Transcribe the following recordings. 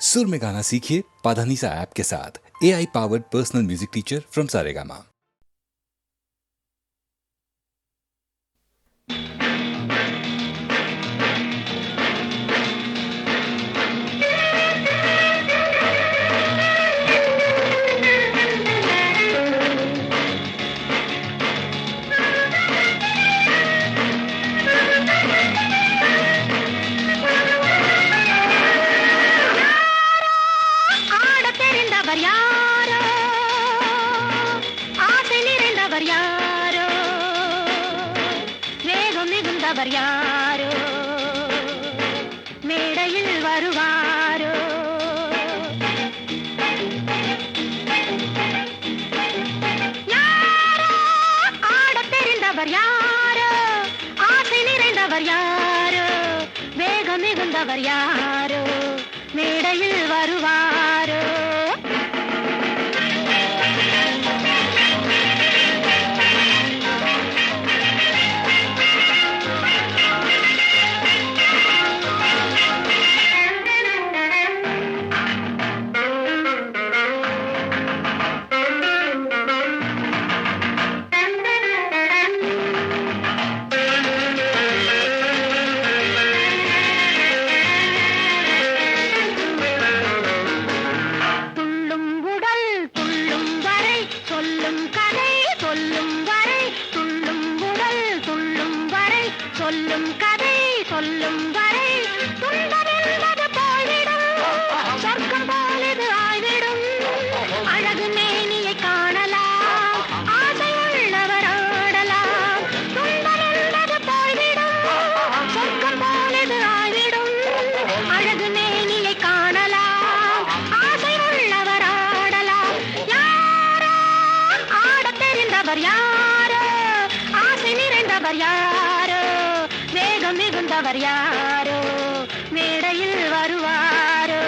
सुर में गाना सीखिए पाधानीसा ऐप के साथ। AI powered personal music teacher from Saregama. அவர் யாரோ மேடையில் வருவாரோ யாரோ ஆடத் தெரிந்தவர் யாரோ ஆசை நிறைந்தவர் யாரோ வேகம் மிகுந்தவர் யாரோ மேடையில் வருவாரோ சொல்லும் கதை சொல்லும் வரை துன்பமென்பது போய்விடும் சொர்க்கம் போலது ஆய்விடும் அழகு மேனியை காணலாம் ஆசை உள்ளவர் ஆடலாம் துன்பமென்பது போய்விடும் சொர்க்கம் போலது ஆய்விடும் அழகு மேனியை காணலாம் ஆசை உள்ளவர் ஆடலாம் யாரோ ஆடத் தெரிந்தவர் யாரோ ஆசை நிறைந்தவர் யாரோ வேகம் மிகுந்தவர் யாரோ மேடையில் வருவாரோ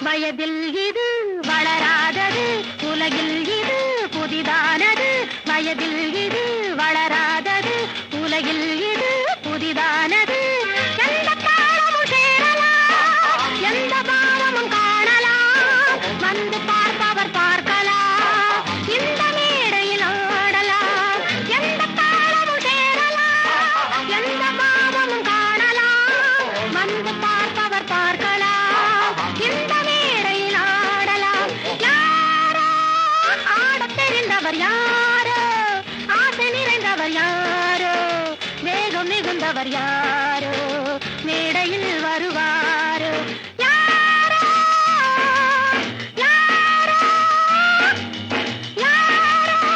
வயதில் இது வளராதது உலகில் இது புதிதானது வயதில் இது வளராதது உலகில் இது புதிதானது எந்த காலமும் சேரலாம் எந்த பாவமும் காணலாம் வந்து பார்ப்பவர் பார்க்கலாம் இந்த மேடையில் ஆடலாம் எந்த காலமும் சேரலாம் எந்த பாவமும் காணலாம் வந்து பார்ப்பவர் பார்க்கலாம் இந்த தெரிந்தவர் யாரோ ஆசை நிறைந்தவர் யாரோ வேகம் மிகுந்தவர் யாரோ மேடையில் வருவாரோ யாரோ யாரோ யாரோ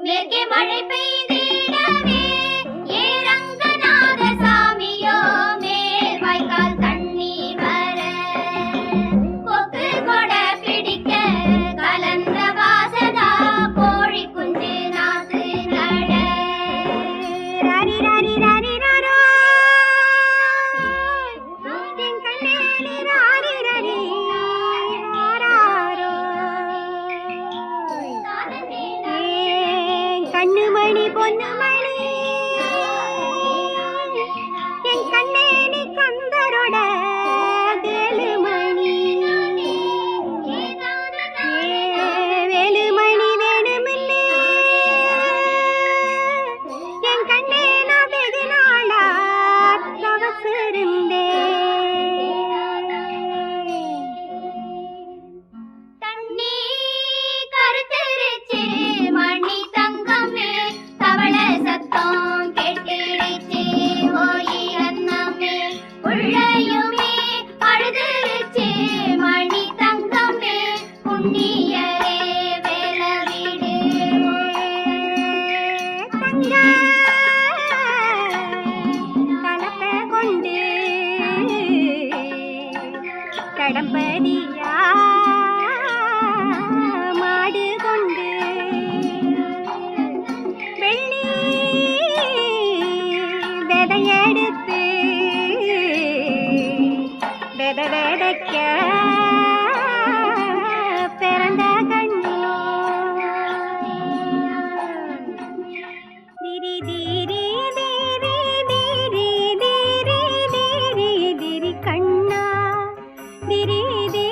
மேற்கே மழை பெய்திடவே ஏ ரங்கநாதா கடம்பதியா மாடு கொண்டு வெள்ளி விதையெடுத்து விதைக்க பிறந்த கண்ணோ திரி திரி திரி திரி திரி திரி திரி கண்ணா திரி திரி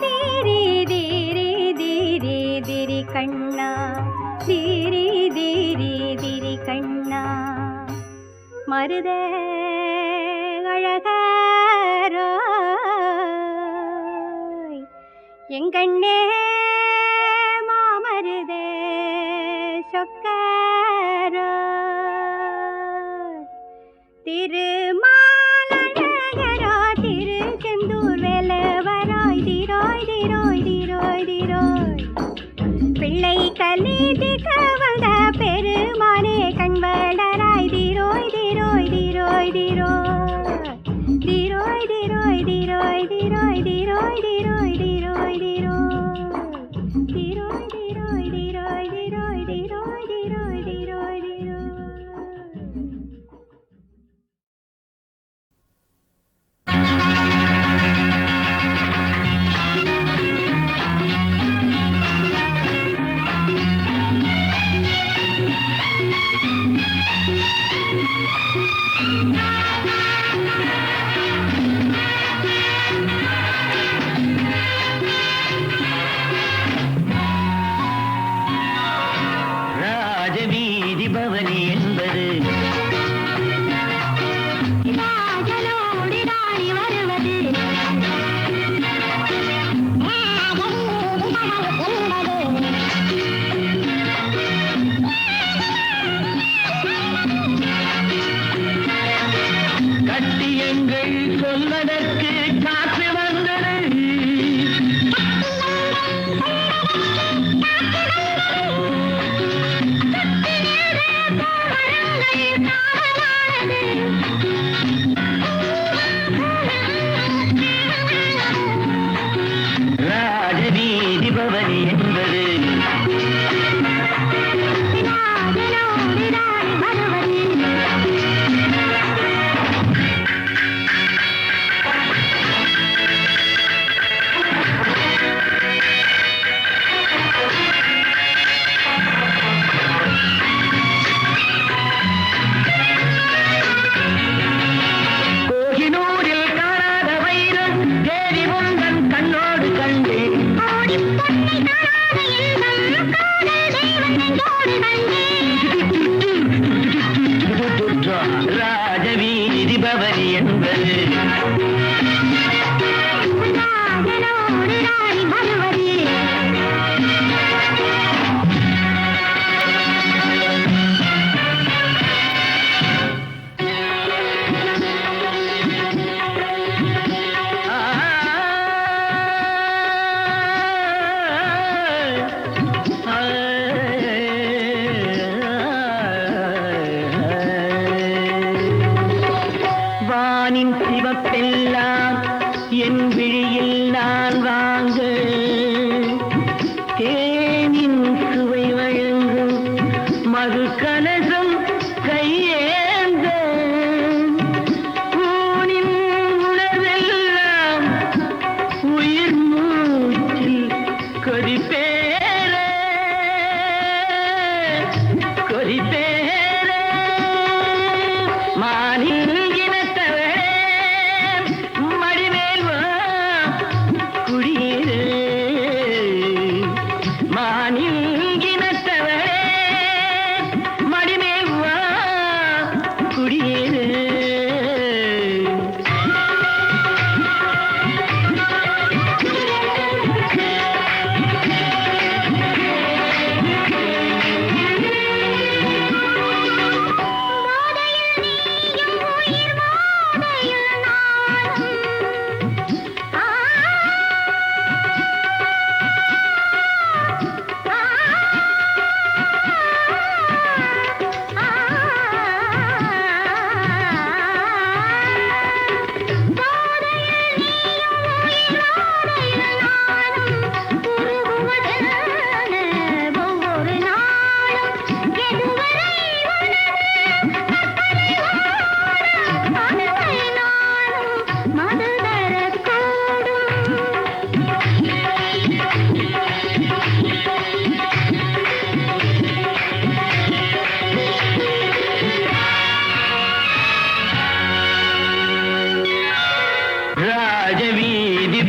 திரி திரி திரி திரி கண்ணா திரி திரி திரி கண்ணா மருத அழகாரோ எங்கண்ணே மாமருதே சொக்காரோ திருமாலழகரோ திருச்செந்தூர் வேலவராய் திரோய் திரோய் திரோய் திரோய் பிள்ளை கலிதி கவந்த பெருமானே கண்வளராய் திரோய் திரோய் திரோய் திரோய் திரோய் திரோய் திரோய் திரோய் திரோய் திரோய் திரோய் திரோய் திரோய் திரோய் திரோய் திரோய் திரோய் திரோய் திரோய். ராஜவீதி பவனி என்பது ராஜனோடு ராணி வருவது கட்டியங்கள் சொல்வதற்கு காற்று வந்தது. ராஜவீதி பவனி என்பது ராஜனோடு ராணி வருவது கோகினூரில் காணாத வைரம் தேடி உந்தன் கண்ணோடு கண்டு ராஜவீதி பவனி என்பது ராஜனோடு ராணி வருவது வானின் சிவப்பெல்லாம் என் விழியில் நான் வாங்க தேனின் சுவை வழங்கும் மது கலசம் கையேந்த ஊனின் உணர்வெல்லாம் உயிர் மூச்சில் கொதிப்பேர கொதிப்பேர மானின் இனத்தவரே மடிமேல் வா குடியேறு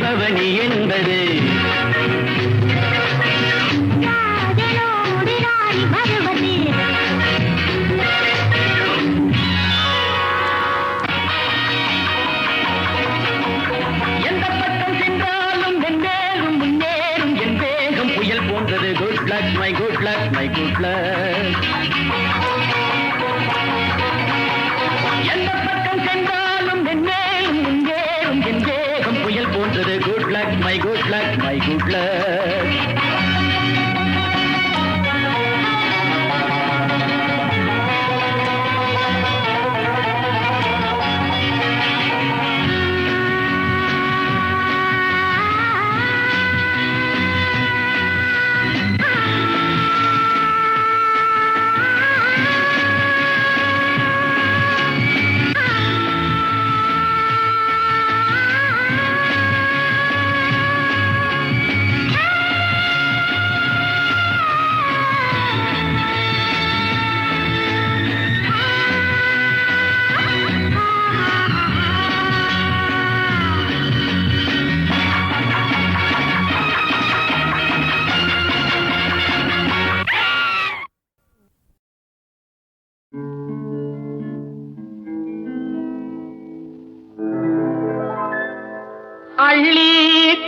ஆவணி என்பது காதலோடு நாடி வருவது எந்த பக்கம் சென்றாலும் வெந்தேறும் முன்னேறும் என் வேகம் புயல் போன்றது good luck my good luck my good luck எந்த பக்கம் சென்றாலும் வெந்தேறும் முன்னேறும் என் வேகம் புயல் போன்றது good luck my good luck my good luck அள்ளி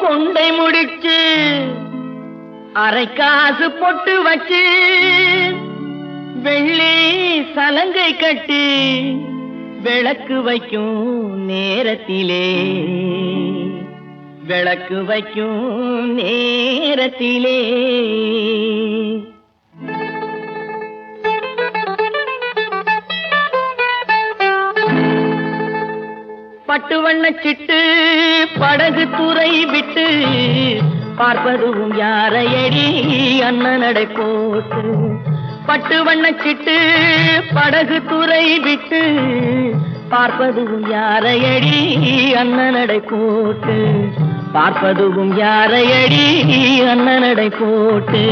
கொண்டை முடிச்சு அரை காசு பொட்டு வச்சு வெள்ளி சலங்கை கட்டி விளக்கு வைக்கும் நேரத்திலே விளக்கு வைக்கும் நேரத்திலே பட்டு வண்ண சிட்டு படகு துறை விட்டு பார்ப்பதும் யாரையடி அண்ணனடை போட்டு பட்டு வண்ண சிட்டு படகு துறை விட்டு பார்ப்பதும் யாரையடி அண்ணனடை போட்டு பார்ப்பதும் யாரையடி அண்ணனடை போட்டு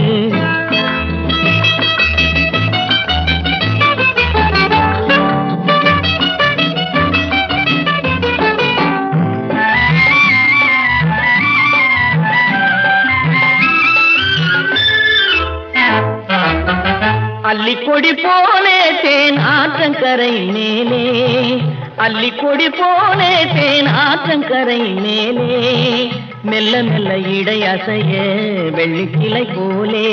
அள்ளிக்கொடி போலே தேன் ஆற்றங்கரை மேலே அள்ளிக்கொடி போலே தேன் ஆற்றங்கரை மேலே மெல்ல மெல்ல இடை அசைய வெள்ளிக்கிளை போலே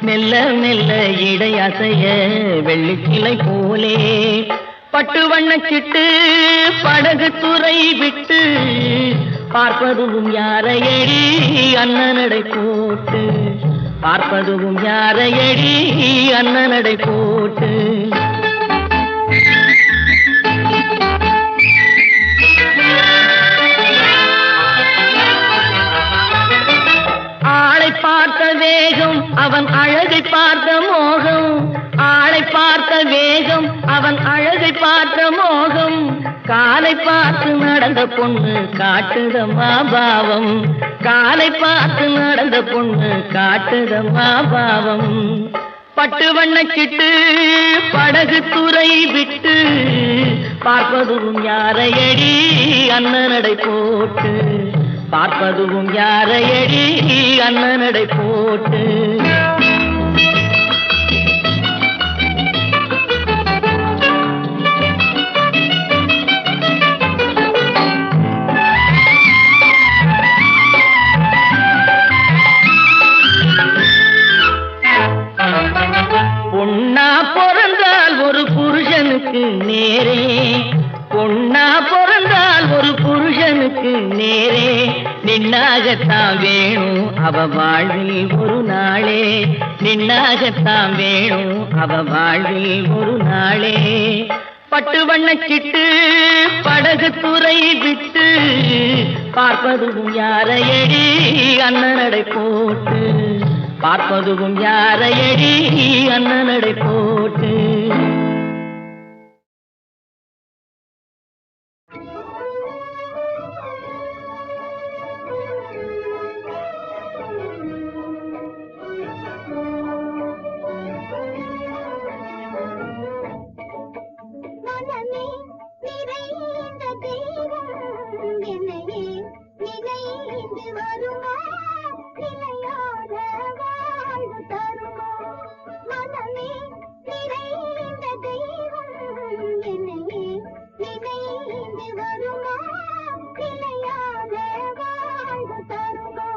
மெல்ல மெல்ல இடை அசைய வெள்ளிக்கிளை போலே பட்டு வண்ண சிட்டு படகு துறை விட்டு பார்ப்பதும் யாரையடி அண்ணனடை போட்டு பார்ப்பதும் யாரையடி அண்ணனடை போட்டு ஆளை பார்த்த வேகம் அவன் அழகை பார்த்த மோகம் ஆளை பார்த்த வேகம் அவன் அழகை பார்த்த மோகம் காலை பார்த்து நடந்த பொண்ணு காட்டுதம்மா பாவம் காலை பார்த்து நடந்த பொண்ணு காட்டுதம்மா பாவம் பட்டு வண்ண சிட்டு படகு துறை விட்டு பார்ப்பதும் யாரையடி அண்ணனடை போட்டு பார்ப்பதும் யாரையடி அண்ணனடை போட்டு பொன்னா பிறந்தால் ஒரு புருஷனுக்கு நேரே பொன்னா பிறந்தால் ஒரு புருஷனுக்கு நேரே நின்னாகத்தான் வேணும் அவ வாழ்வில் ஒரு நாளே நின்னாகத்தான் வேணும் அவ வாழ்வில் ஒரு நாளே பட்டு வண்ண சிட்டு படகு துறை விட்டு பார்ப்பதும் யாரையடி அண்ணனடை போட்டு பார்ப்பதும் யாரையடி அண்ணனடை போட்டு மனமே நிறைந்த தெய்வம் என்னையே நினைவில் நினைந்து வருமா நிலையாத வாழ்வு தருமா மனமே நிறைந்த தெய்வம் என்னையே நினைந்து வருமா நிலையாத வாழ்வு தருமா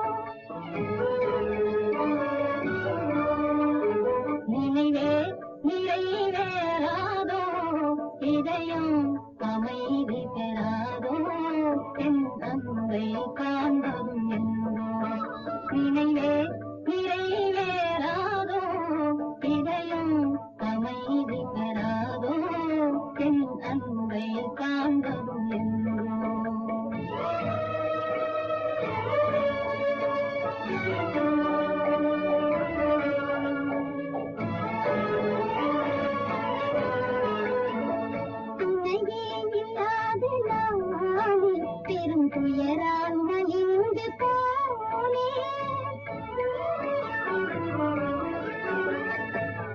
நினைவே நிறைவேறாதோ இதயம் அமைதி பெறாதோ என் அன்பை காண்பதும் என்றோ நினைவே நிறைவேறாதோ இதயம் அமைதி பெறாதோ என் அன்பை காண்பதும் என்றோ பெரும் துயரால் நலிந்து போனே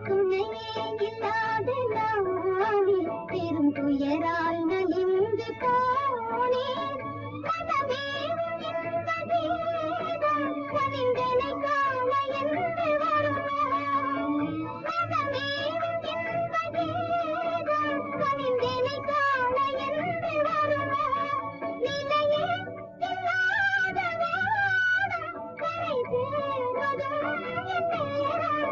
துணையே இல்லாத நாளில் பெரும் துயரால் நலிந்து போனே மனமேவும் என்பதேதான் கனிந்தனை காண என்று வருமா மனமேவும் என்பதேதான் கனிந்தனை காண என்று வருமா நிலையே இல்லாத வானம் கரை சேர்வதும் என் நேரம்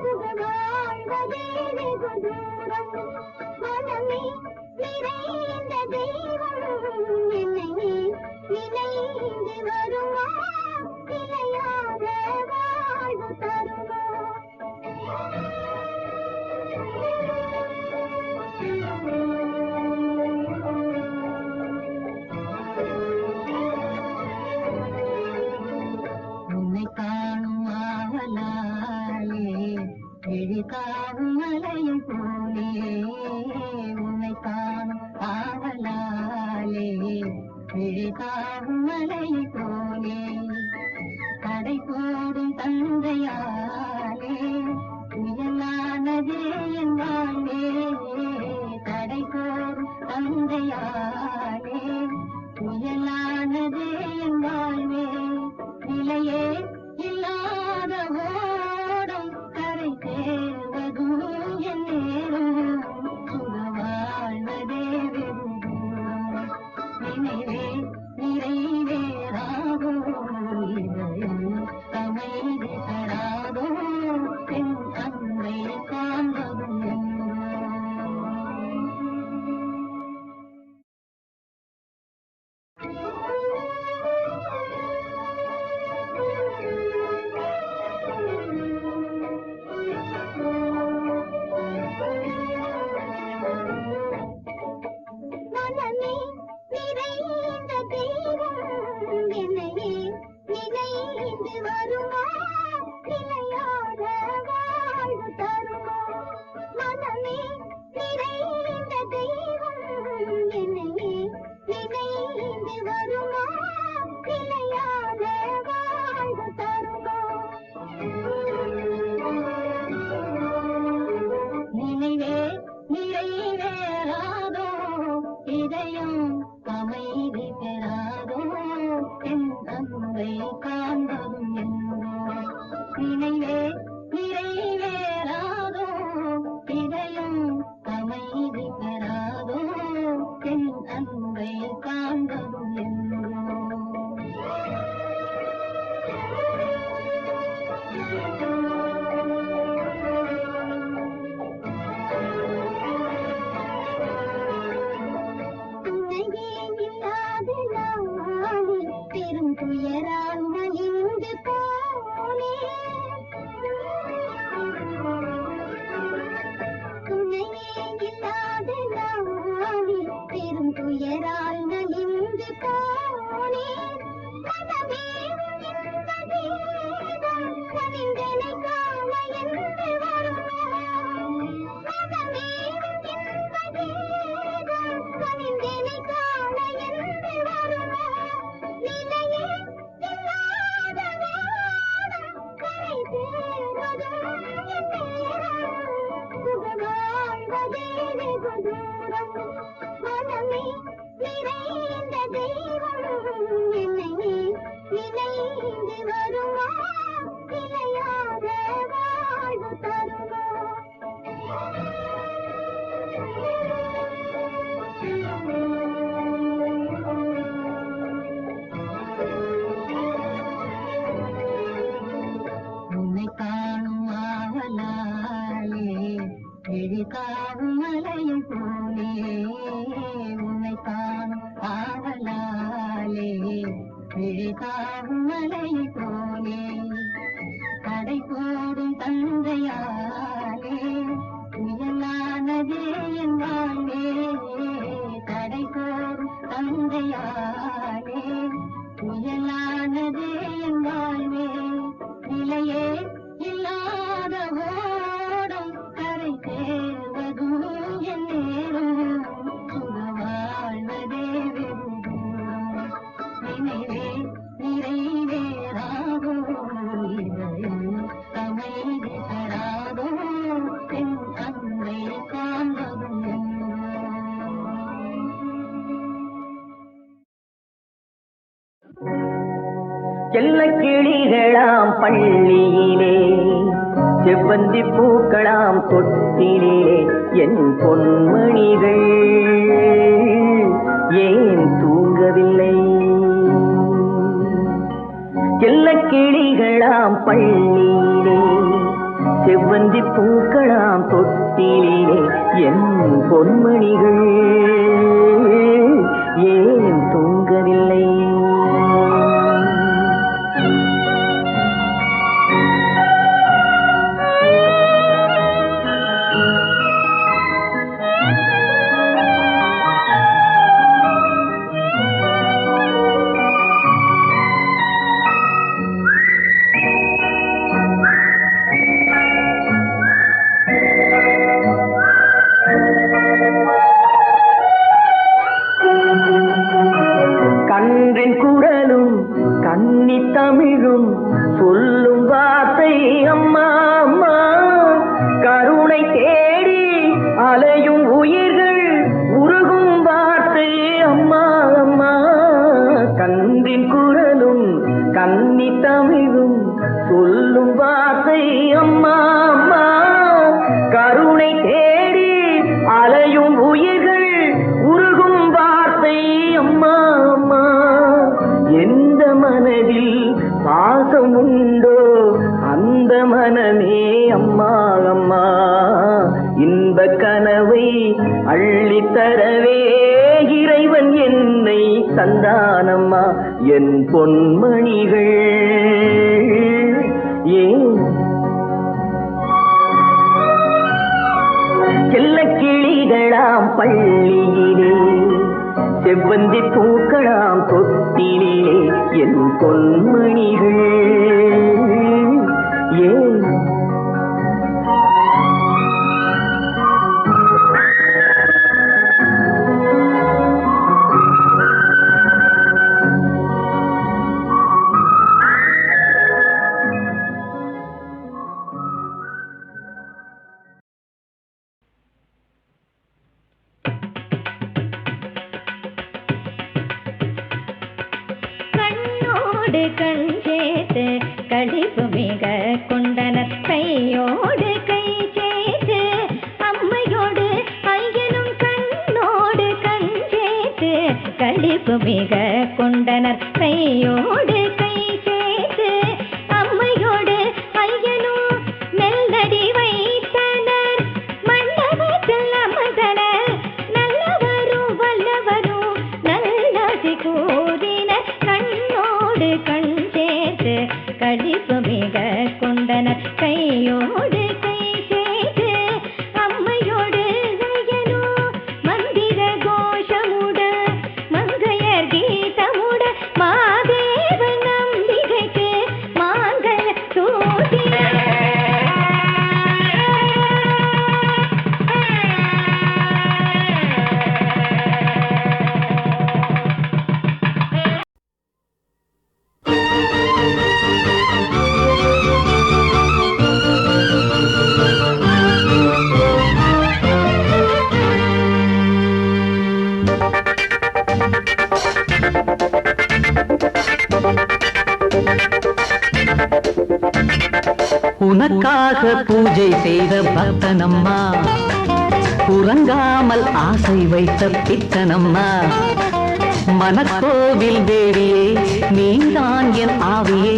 சுகமாழ்வதே வெகு தூரம் மனமே நிறைந்த தெய்வம் என்னையே நினைந்து வருமா நிலையாத வாழ்வு தருமா உன்னை காணும் ஆவலாலே விழி காணும் மலையை போலே உன்னை காணும் ஆவலாலே விழி காணும் மலையை போலே கடை போடும் தந்தையாலே புயலானதே என் வாழ்வே கடை போடும் தந்தையாலே புயலானதே என் வாழ்வே நிலையே இல்லாத ஓடம் கரை சேர்வதும் என் நேரம் சுகவாழ்வதே வெகு தூரம் நினைவே நிறைவேறாதோ இதயம் அமைதி தராதோ என் அன்பை காண்பதும் என்றோ மனமே நிறைந்த தெய்வம் என்னையே நினைந்து வருமா நிலையாத வாழ்வு தருமா மனமே நிறைந்த தெய்வம் என்னையே நினைந்து வருமா நிலையாத வாழ்வு தருமா நினைவே நிறைவேறாதோ இதயம் அமைதி பெறாதோ என் அன்பை காண்பதும் என்றோ நினைவே நிறைவேறாதோ இதயம் அமைதி பெறாதோ என் அன்பை காண்பதும் என்றோ வருமா நிலையாக வாழ்வு தருமா உன்னை காணும் ஆவலாலே விழிகாவும் மலையை போலே உன்னை காணும் ஆவலாலே விழிகாவும் மலையை போலே கடை போடும் தந்தையாலே புயலானதே என் வாழ்வே கடை போடும் தந்தையாலே புயலானதே என் வாழ்வே நிலையே இல்லாத ஓடும் கரை சேர்வதும் என் நேரம் சுக வாழ்வதே வெறும் நினைவே நிறைவேறாதோ இதயம் அமைதி தராதோ என் அன்னை காண்பதும் செல்ல கிளிகளாம் பள்ளியிலே செவ்வந்தி பூக்களாம் தொட்டிலே என் பொன்மணிகள் ஏன் தூங்கவில்லை செல்ல கிளிகளாம் பள்ளியிலே செவ்வந்தி பூக்களாம் தொட்டிலே என் பொன்மணிகள் ஏன் தூங்கவில்லை கன்றின் குரலும் கன்னி தமிழும் சொல்லும் வார்த்தை அம்மா அம்மா கருணை தேடி அலையும் உயிர்கள் உருகும் வார்த்தை அம்மா அம்மா கன்றின் குரலும் கன்னி தமிழும் சொல்லும் வார்த்தை அம்மா அம்மா கருணை தேடி அலையும் உயிர்கள் உருகும் வார்த்தை அம்மா அம்மா எந்த மனதில் பாசம் உண்டோ அந்த மனமே அம்மா அம்மா இன்ப கனவை அள்ளித்தரவே இறைவன் என்னை தந்தானம்மா என் பொன்மணிகள் ஏன் செல்ல கிளிகளாம் பள்ளியிலே செவ்வந்தி பூக்களாம் தொட்டிலே என் பொன்மணிகள் ஏன் கண்ணோடு கண் சேர்த்து கழிப்பு மிக கொண்டனர் கையோடு கை சேர்த்து அம்மையோடு ஐயனும் கண்ணோடு கண் சேர்த்து கழிப்பு மிக கொண்டனர் கையோடு கை சேர்த்து அம்மையோடு ஐயனும் மெல்லடி வைத்தனர் மண்டபத்தில் அமர்ந்தனர் நல்லவரும் வல்லவரும் நல்லாசி கூறினர் கண்ணோடு கண் சேர்த்து கழிப்பு மிக கொண்டனர் கையோடு கை சேர்த்து அம்மையோடு ஐயனோ மந்திர கோஷமுட மங்கையர் கீதமுட மாதேவ நம்பிகைக்கு மாங்கல் சூட்டின உனக்காக பூஜை செய்த பக்தனம்மா, உறங்காமல் ஆசை வைத்த பித்தனம்மா. மனக்கோவில் தேவியே நீதான் என் ஆவியே,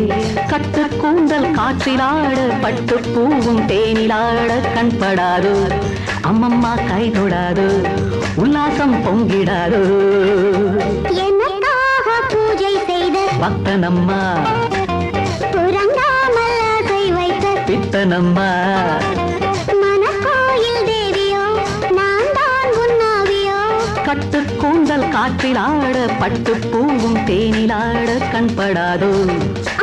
கட்டு கூந்தல் காற்றிலாட பட்டு பூவும் தேனிலாட கண்படாது, அம்மம்மா கை தொடாது, உல்லாசம் பொங்கிடாது. எனக்காக பூஜை செய்த பக்தனம்மா, உறங்காமல் ஆசை வைத்த பித்தனம்மா. மனக்கோயில் தேவியோ நான் தான் உன்னாவியோ, கட்டு கூந்தல் காற்றிலாட பட்டு பூவும் தேனிலாட கண்படாதோ,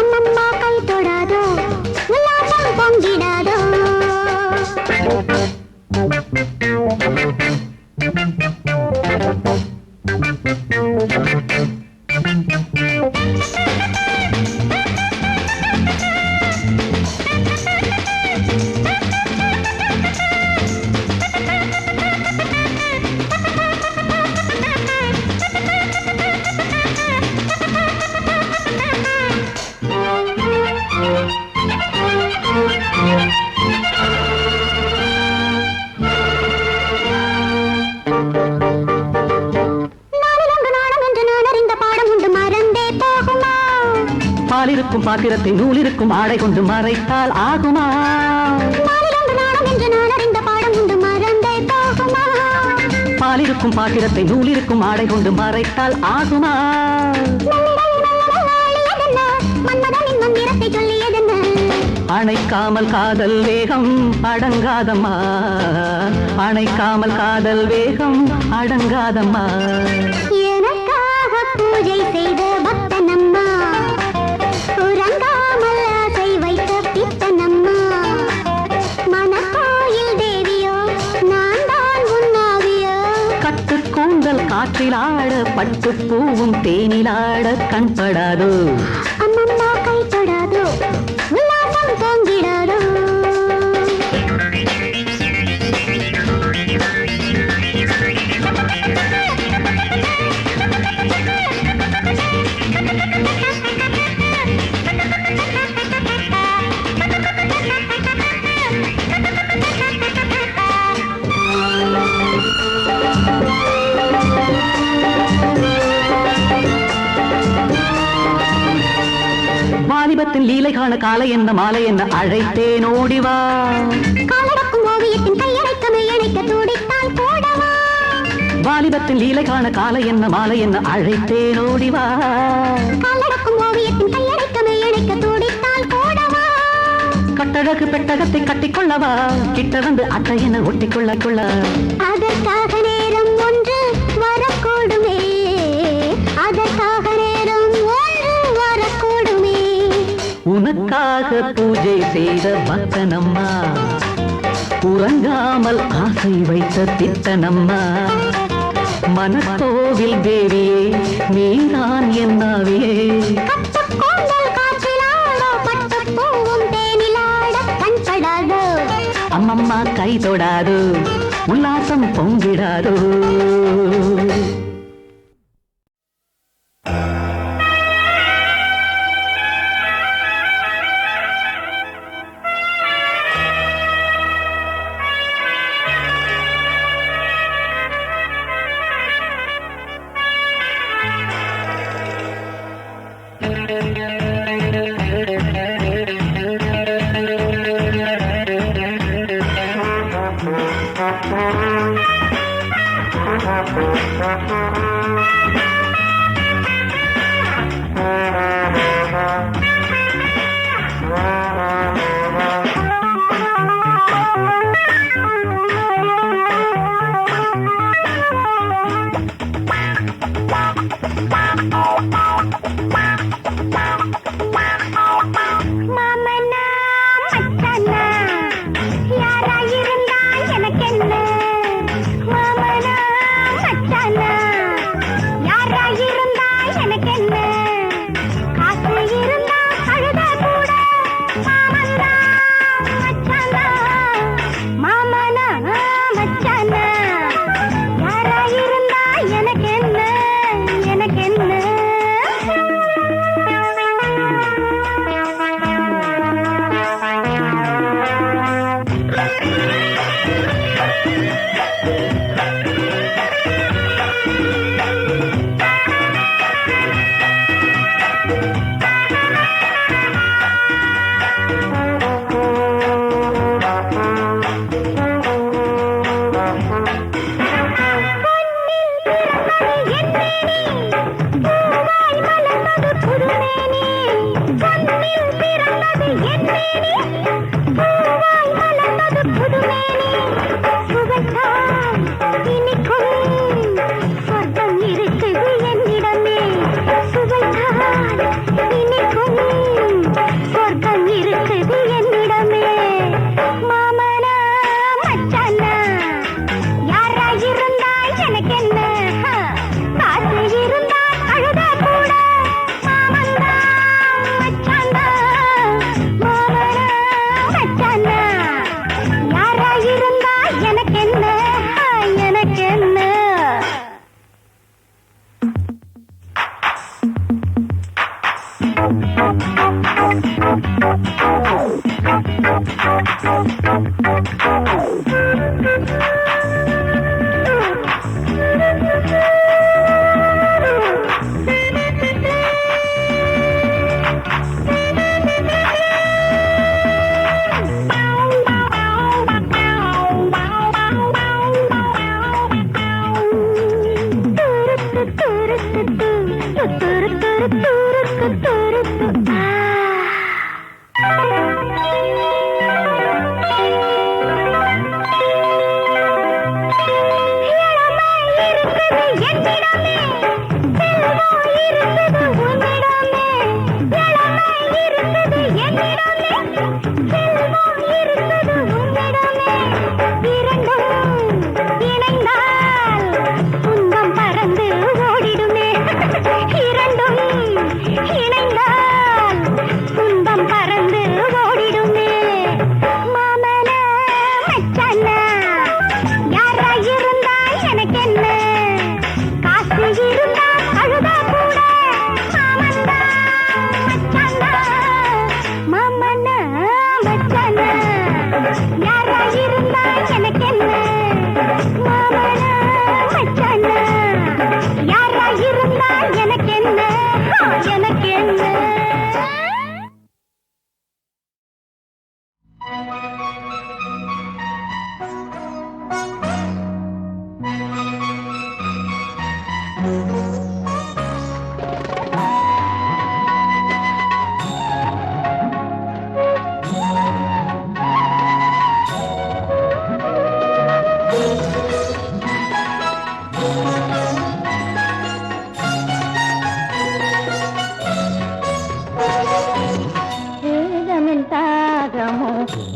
அம்மம்மா கை தொடாதோ, உல்லாசம் பொங்கிடாதோ. பாலிருக்கும் பாத்திரத்தை நூலிருக்கும் ஆடை கொண்டு மறைத்தால் ஆகுமா? பாலிருக்கும் பாத்திரத்தை நூலிருக்கும் ஆடை கொண்டு மறைத்தால் ஆகுமா? அணைக்காமல் காதல் வேகம் அடங்காதம்மா, அணைக்காமல் காதல் வேகம் அடங்காதம்மா. எனக்காக பூஜை செய்த பக்தனம்மா, உறங்காமல் ஆசை வைத்த பித்தனம்மா. மனக்கோயில் தேவியோ நான் தான் உன்னாவியோ, கட்டு கூந்தல் காற்றிலாட பட்டு பூவும் தேனிலாட கண்படாதோ, அம்மம்மா கை தொடாதோ, உல்லாசம் பொங்கிடாதோ. வாலிபத்தின் லீலை காண காலை என்ன மாலை என்ன அழைத்தேன் ஓடிவா. காலடக்கும் ஓவியத்தின் கையடைக்க மெய்யடைக்க துடித்தால் போடவா. வாலிபத்தின் லீலை காண காலை என்ன மாலை என்ன அழைத்தேன் ஓடிவா. காலடக்கும் ஓவியத்தின் கையடைக்க மெய்யடைக்க துடித்தால் போடவா. கட்டழகு பெட்டகத்தை கட்டிக்கொள்ளவா, கிட்ட வந்து அட்டை என ஒட்டிக்கொள்ள கொள்ள. அதற்காக நேரம் ஒன்று வரக்கூடுமே, அதற்காக நேரம் ஒன்று வரக்கூடுமே. உனக்காக பூஜை செய்த பக்தனம்மா, உறங்காமல் ஆசை வைத்த பித்தனம்மா. மனக்கோவில் தேவியே நீதான் என் ஆவியே, கட்டுக்கூந்தல் காற்றிலாட பட்டு பூவும் தேனிலாட கண்படாதோ, அம்மம்மா கை தொடாதோ, உல்லாசம் பொங்கிடாதோ. மாமனா மச்சானா யாராயிருந்தால் எனக்கென்ன, மாமனா மச்சானா துருக்கு துருக்கு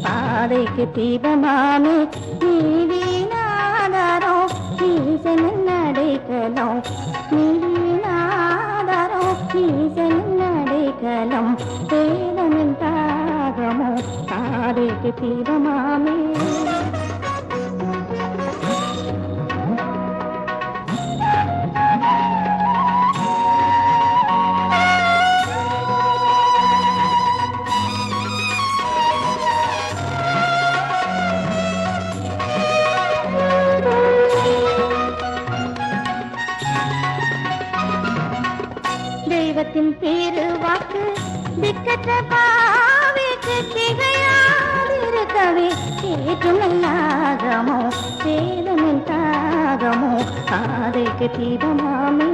பாதைக்கு தீபமாமே நீதினாதாரோ நீசன் நடைக்கலம் நீதினாதாரோ நீசன் நடைக்கலம் வேதமின் தாகமோ பாதைக்கு தீபமாமே தெய்வத்தின் பேருவாக்கு திக்கற்ற பாவிக்கு திகையாதிருக்கவே ஏற்றுமல்லாகமோ சேதமின் தாகமோ ஆதைக்கு தீபமாமே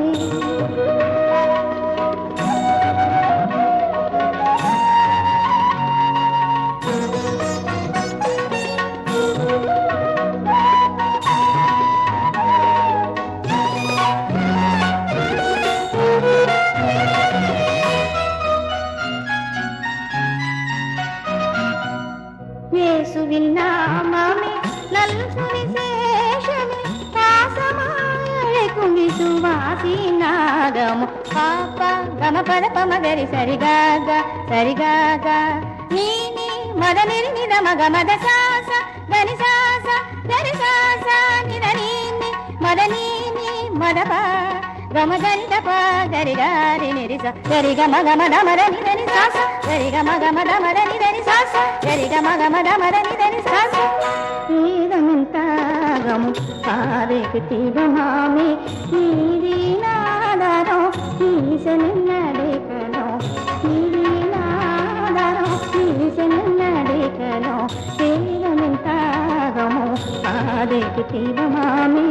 இயேசுவின் நாமமே நல் சுவிசேஷமே பாசமாய் அழைக்கும் விசுவாசி நாதமோ பாப்பா கம பத பமகரி சரிகாக நீ மத நிர்மித மக மத சாச தனி சாச தனி சாச நித நீ மத நீ மதபா గమ గరిద ప గరి గారి నిరి స గరి గమ గమ దమర ని దని సాస గరి గమ గమ దమర ని దని సాస గరి గమ గమ దమర ని దని సాస ఈదమంతాగము పారేకు తీగమామే నీదీనాదరో ఈశనన్నడేకలో నీదీనాదరో ఈశనన్నడేకలో ఈదమంతాగము పారేకు తీగమామే